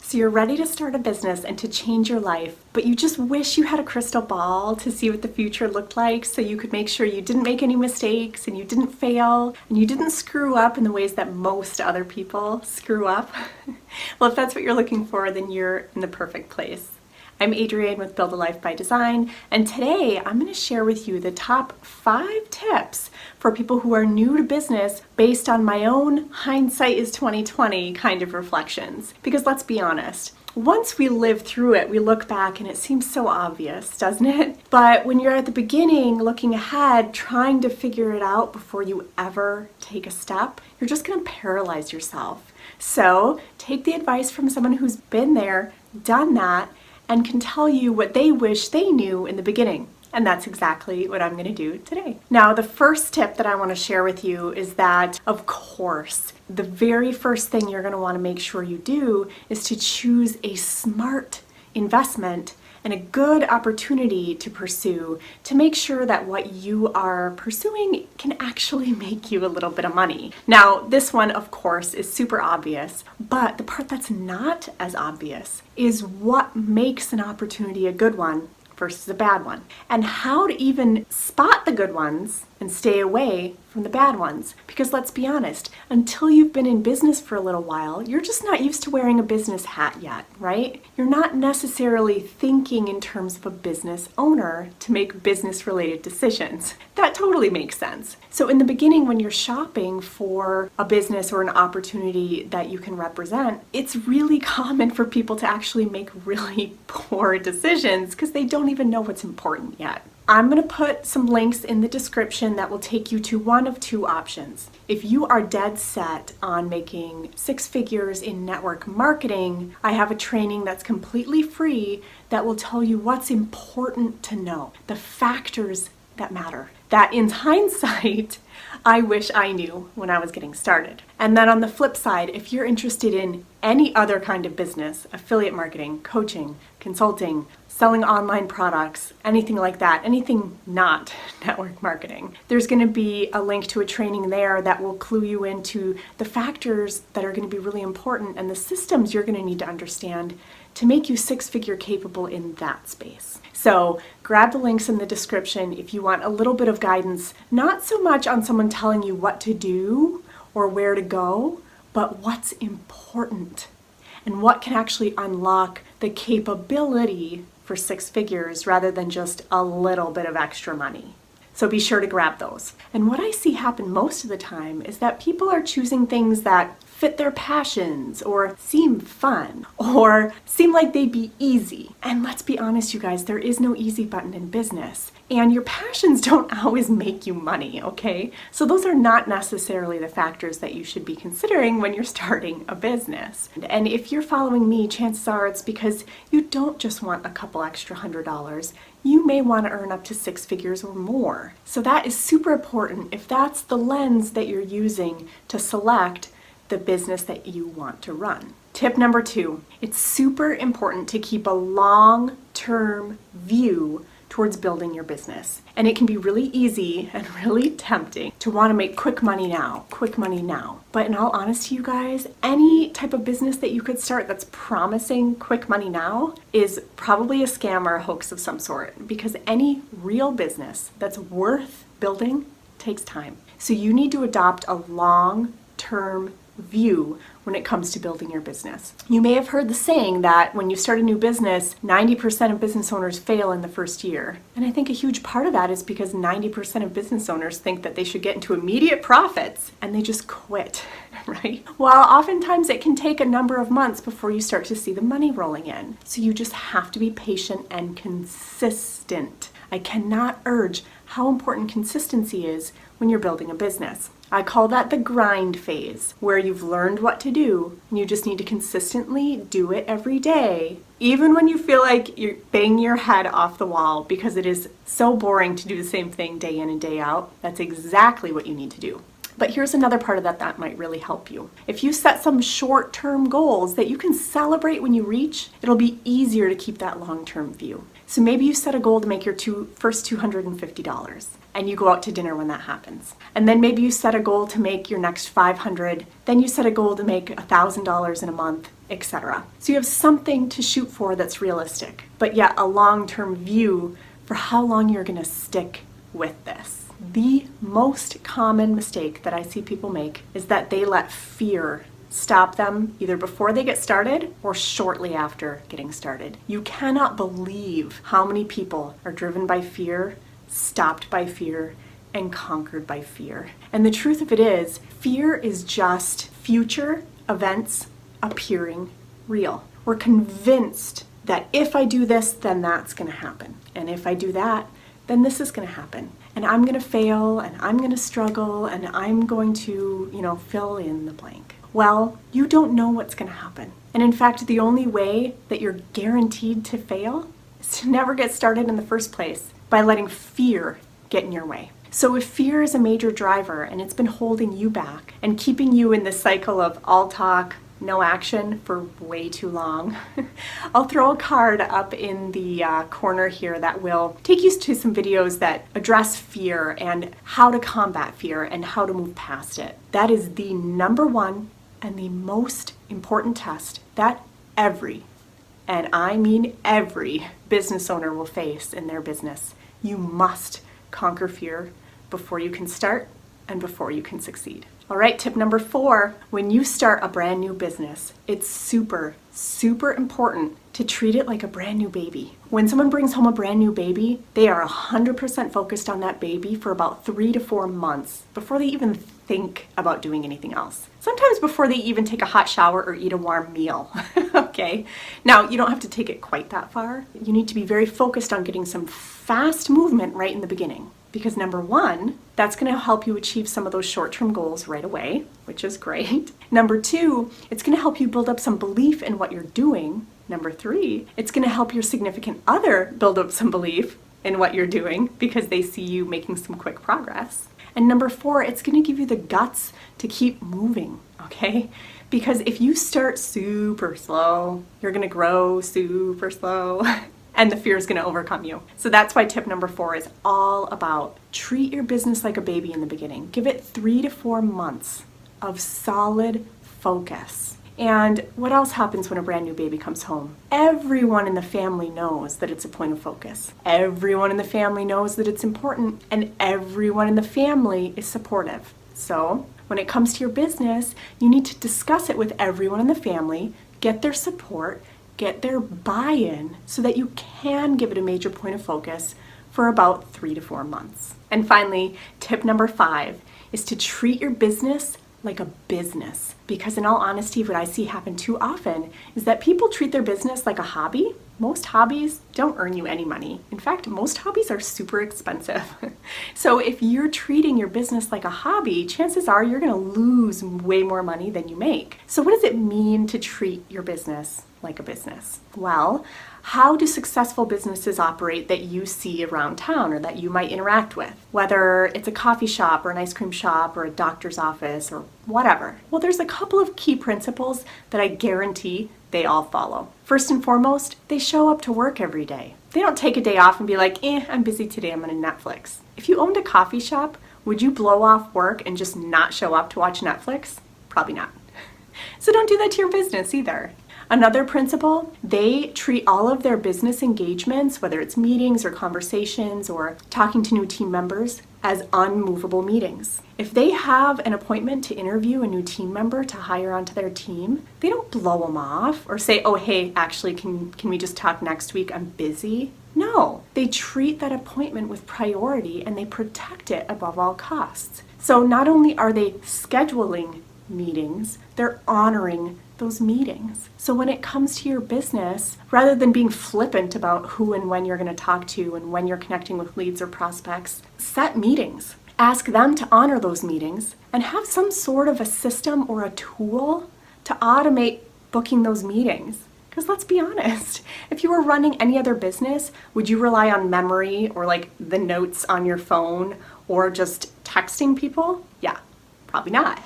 So you're ready to start a business and to change your life, but you just wish you had a crystal ball to see what the future looked like so you could make sure you didn't make any mistakes and you didn't fail and you didn't screw up in the ways that most other people screw up. Well, if that's what you're looking for, then you're in the perfect place. I'm Adrienne with Build a Life by Design, and today I'm going to share with you the top 5 tips for people who are new to business based on my own hindsight is 2020 kind of reflections. Because let's be honest, once we live through it, we look back and it seems so obvious, doesn't it? But when you're at the beginning, looking ahead, trying to figure it out before you ever take a step, you're just going to paralyze yourself. So take the advice from someone who's been there, done that, and can tell you what they wish they knew in the beginning. And that's exactly what I'm going to do today. Now, the first tip that I want to share with you is that, of course, the very first thing you're going to want to make sure you do is to choose a smart investment and a good opportunity to pursue to make sure that what you are pursuing can actually make you a little bit of money. Now, this one, of course, is super obvious, but the part that's not as obvious is what makes an opportunity a good one versus a bad one, and how to even spot the good ones and stay away from the bad ones. Because let's be honest, until you've been in business for a little while, you're just not used to wearing a business hat yet, right? You're not necessarily thinking in terms of a business owner to make business-related decisions. That totally makes sense. So in the beginning, when you're shopping for a business or an opportunity that you can represent, it's really common for people to actually make really poor decisions because they don't even know what's important yet. I'm going to put some links in the description that will take you to one of 2 options. If you are dead set on making 6 figures in network marketing, I have a training that's completely free that will tell you what's important to know, the factors that matter, that in hindsight, I wish I knew when I was getting started. And then on the flip side, if you're interested in any other kind of business, affiliate marketing, coaching, consulting, selling online products, anything like that, anything not network marketing, there's going to be a link to a training there that will clue you into the factors that are going to be really important and the systems you're going to need to understand to make you 6-figure capable in that space. So grab the links in the description if you want a little bit of guidance, not so much on someone telling you what to do or where to go, but what's important and what can actually unlock the capability for 6 figures rather than just a little bit of extra money. So be sure to grab those. And what I see happen most of the time is that people are choosing things that fit their passions or seem fun or seem like they'd be easy. And let's be honest, you guys, there is no easy button in business. And your passions don't always make you money, okay? So those are not necessarily the factors that you should be considering when you're starting a business. And if you're following me, chances are it's because you don't just want a couple extra $100. You may want to earn up to 6 figures or more. So that is super important if that's the lens that you're using to select the business that you want to run. Tip number 2, it's super important to keep a long-term view towards building your business. And it can be really easy and really tempting to want to make quick money now. But in all honesty, you guys, any type of business that you could start that's promising quick money now is probably a scam or a hoax of some sort, because any real business that's worth building takes time. So you need to adopt a long-term view when it comes to building your business. You may have heard the saying that when you start a new business, 90% of business owners fail in the first year. And I think a huge part of that is because 90% of business owners think that they should get into immediate profits and they just quit, right? While oftentimes it can take a number of months before you start to see the money rolling in. So you just have to be patient and consistent. I cannot urge how important consistency is when you're building a business. I call that the grind phase, where you've learned what to do and you just need to consistently do it every day, even when you feel like you're banging your head off the wall because it is so boring to do the same thing day in and day out. That's exactly what you need to do. But here's another part of that might really help you. If you set some short-term goals that you can celebrate when you reach, it'll be easier to keep that long-term view. So maybe you set a goal to make your first $250 and you go out to dinner when that happens. And then maybe you set a goal to make your next $500, then you set a goal to make $1,000 in a month, etc. So you have something to shoot for that's realistic, but yet a long-term view for how long you're going to stick with this. The most common mistake that I see people make is that they let fear stop them either before they get started or shortly after getting started. You cannot believe how many people are driven by fear, stopped by fear, and conquered by fear. And the truth of it is, fear is just future events appearing real. We're convinced that if I do this, then that's going to happen. And if I do that, then this is going to happen. And I'm going to fail, and I'm going to struggle, and I'm going to, fill in the blank. Well, you don't know what's going to happen. And in fact, the only way that you're guaranteed to fail is to never get started in the first place by letting fear get in your way. So if fear is a major driver and it's been holding you back and keeping you in this cycle of all talk, no action for way too long, I'll throw a card up in the corner here that will take you to some videos that address fear and how to combat fear and how to move past it. That is the number one and the most important test that every, and I mean every, business owner will face in their business. You must conquer fear before you can start and before you can succeed. All right, tip number 4, when you start a brand new business, it's super, super important to treat it like a brand new baby. When someone brings home a brand new baby, they are 100% focused on that baby for about 3 to 4 months before they even think about doing anything else. Sometimes before they even take a hot shower or eat a warm meal, okay? Now, you don't have to take it quite that far. You need to be very focused on getting some fast movement right in the beginning. Because number 1, that's going to help you achieve some of those short-term goals right away, which is great. Number 2, it's going to help you build up some belief in what you're doing. Number 3, it's going to help your significant other build up some belief in what you're doing because they see you making some quick progress. And number 4, it's going to give you the guts to keep moving, okay? Because if you start super slow, you're going to grow super slow. And the fear is going to overcome you. So that's why tip number 4 is all about treat your business like a baby in the beginning. Give it 3 to 4 months of solid focus. And what else happens when a brand new baby comes home? Everyone in the family knows that it's a point of focus. Everyone in the family knows that it's important, and everyone in the family is supportive. So when it comes to your business, you need to discuss it with everyone in the family, get their support, get their buy-in so that you can give it a major point of focus for about 3 to 4 months. And finally, tip number 5 is to treat your business like a business. Because in all honesty, what I see happen too often is that people treat their business like a hobby. Most hobbies don't earn you any money. In fact, most hobbies are super expensive. So if you're treating your business like a hobby, chances are you're going to lose way more money than you make. So what does it mean to treat your business like a business? Well, how do successful businesses operate that you see around town or that you might interact with? Whether it's a coffee shop or an ice cream shop or a doctor's office or whatever. Well, there's a couple of key principles that I guarantee they all follow. First and foremost, they show up to work every day. They don't take a day off and be like, I'm busy today, I'm going to Netflix. If you owned a coffee shop, would you blow off work and just not show up to watch Netflix? Probably not. So don't do that to your business either. Another principle, they treat all of their business engagements, whether it's meetings or conversations or talking to new team members, as unmovable meetings. If they have an appointment to interview a new team member to hire onto their team, they don't blow them off or say, oh, hey, actually, can we just talk next week? I'm busy. No, they treat that appointment with priority and they protect it above all costs. So not only are they scheduling meetings, they're honoring those meetings. So when it comes to your business, rather than being flippant about who and when you're going to talk to and when you're connecting with leads or prospects, set meetings. Ask them to honor those meetings and have some sort of a system or a tool to automate booking those meetings. Because let's be honest, if you were running any other business, would you rely on memory or like the notes on your phone or just texting people? Yeah. Probably not.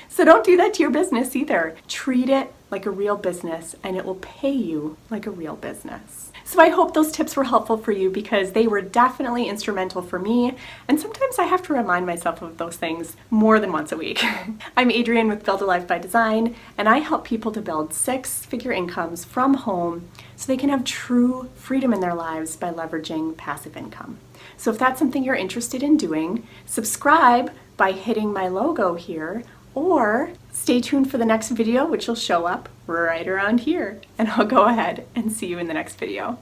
So don't do that to your business either. Treat it like a real business, and it will pay you like a real business. So I hope those tips were helpful for you, because they were definitely instrumental for me, and sometimes I have to remind myself of those things more than once a week. I'm Adrienne with Build a Life by Design, and I help people to build six-figure incomes from home so they can have true freedom in their lives by leveraging passive income. So if that's something you're interested in doing, subscribe by hitting my logo here, or stay tuned for the next video, which will show up right around here, and I'll go ahead and see you in the next video.